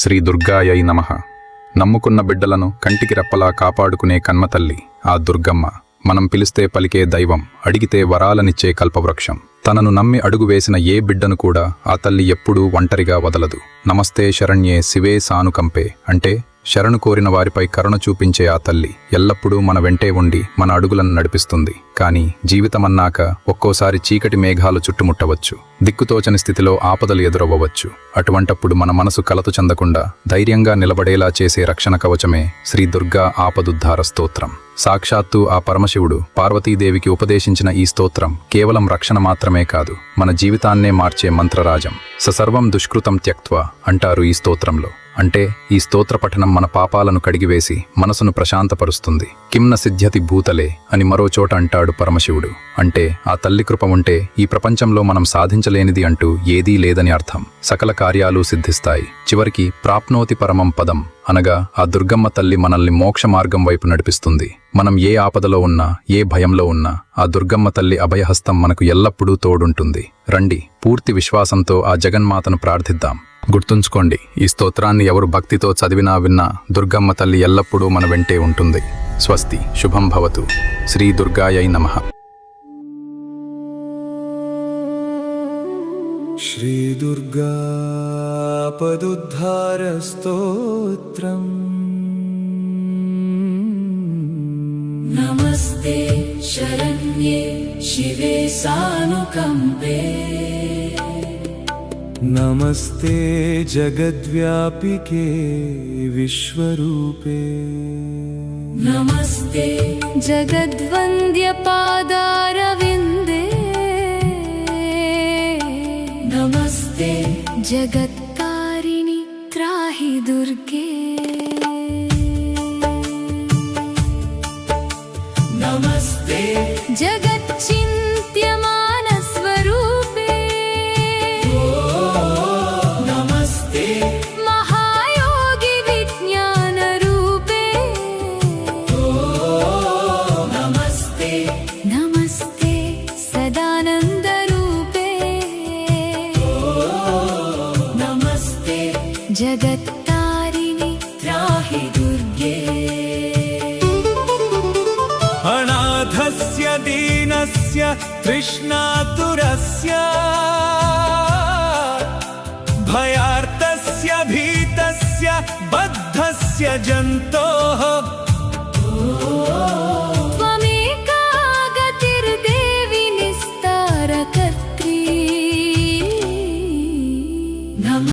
శ్రీ దుర్గాయై నమః. నమ్ముకున్న బిడ్డలను కంటికి రెప్పలా కాపాడుకునే కన్మతల్లి ఆ దుర్గమ్మ. మనం పిలిస్తే పలికే దైవం, అడిగితే వరాలనిచ్చే కల్పవృక్షం. తనను నమ్మి అడుగు వేసిన ఏ బిడ్డను కూడా ఆ తల్లి ఎప్పుడూ ఒంటరిగా వదలదు. నమస్తే శరణ్యే శివే సానుకంపే అంటే శరణు కోరిన వారిపై కరుణ చూపించే ఆ తల్లి ఎల్లప్పుడూ మన వెంటే ఉండి మన అడుగులను నడిపిస్తుంది. కానీ జీవితమన్నాక ఒక్కోసారి చీకటి మేఘాలు చుట్టుముట్టవచ్చు, దిక్కుతోచని స్థితిలో ఆపదలు ఎదురవ్వవచ్చు. అటువంటప్పుడు మన మనసు కలత చెందకుండా ధైర్యంగా నిలబడేలా చేసే రక్షణ కవచమే శ్రీ దుర్గా ఆపదుద్ధార స్తోత్రం. సాక్షాత్తు ఆ పరమశివుడు పార్వతీదేవికి ఉపదేశించిన ఈ స్తోత్రం కేవలం రక్షణ మాత్రమే కాదు, మన జీవితాన్నే మార్చే మంత్రరాజం. సర్వం దుష్కృతం త్యక్త్వా అంటారు ఈ స్తోత్రంలో. అంటే ఈ స్తోత్ర పఠనం మన పాపాలను కడిగివేసి మనసును ప్రశాంతపరుస్తుంది. కిమ్న సిద్ధ్యతి భూతలే అని మరో చోట అంటాడు పరమశివుడు. అంటే ఆ తల్లి కృప ఉంటే ఈ ప్రపంచంలో మనం సాధించలేనిది అంటూ ఏదీ లేదని అర్థం. సకల కార్యాలు సిద్ధిస్తాయి. చివరికి ప్రాప్నోతి పరమం పదం అనగా ఆ దుర్గమ్మ తల్లి మనల్ని మోక్ష మార్గం వైపు నడిపిస్తుంది. మనం ఏ ఆపదలో ఉన్నా, ఏ భయంలో ఉన్నా ఆ దుర్గమ్మ తల్లి అభయహస్తం మనకు ఎల్లప్పుడూ తోడుంటుంది. రండి, పూర్తి విశ్వాసంతో ఆ జగన్మాతను ప్రార్థిద్దాం. గుర్తుంచుకోండి, ఈ స్తోత్రాన్ని ఎవరు భక్తితో చదివినా విన్నా దుర్గమ్మ తల్లి ఎల్లప్పుడూ మన వెంటే ఉంటుంది. స్వస్తి, శుభం భవతు. శ్రీ దుర్గాయై నమః. శ్రీ దుర్గా ఆపదుద్ధార స్తోత్రం. నమస్తే శరణ్యే శివే సానుకంపే. నమస్తే జగద్వ్యాపికే విశ్వరూపే. నమస్తే జగద్వంద్య పాదారవిందే. నమస్తే జగత్కారిణి త్రాహి దుర్గే. నమస్తే జగచ్చింత్యమాన స్వరూపే. నమస్తే మహాయోగి విజ్ఞాన రూపే. నమస్తే నమస్తే సదానంద రూపే. నమస్తే జగత్తారిణి త్రాహి దుర్గే. అనాథస్య దీనస్య తృష్ణాతురస్య భయార్తస్య భీతస్య బద్ధస్య జంతోః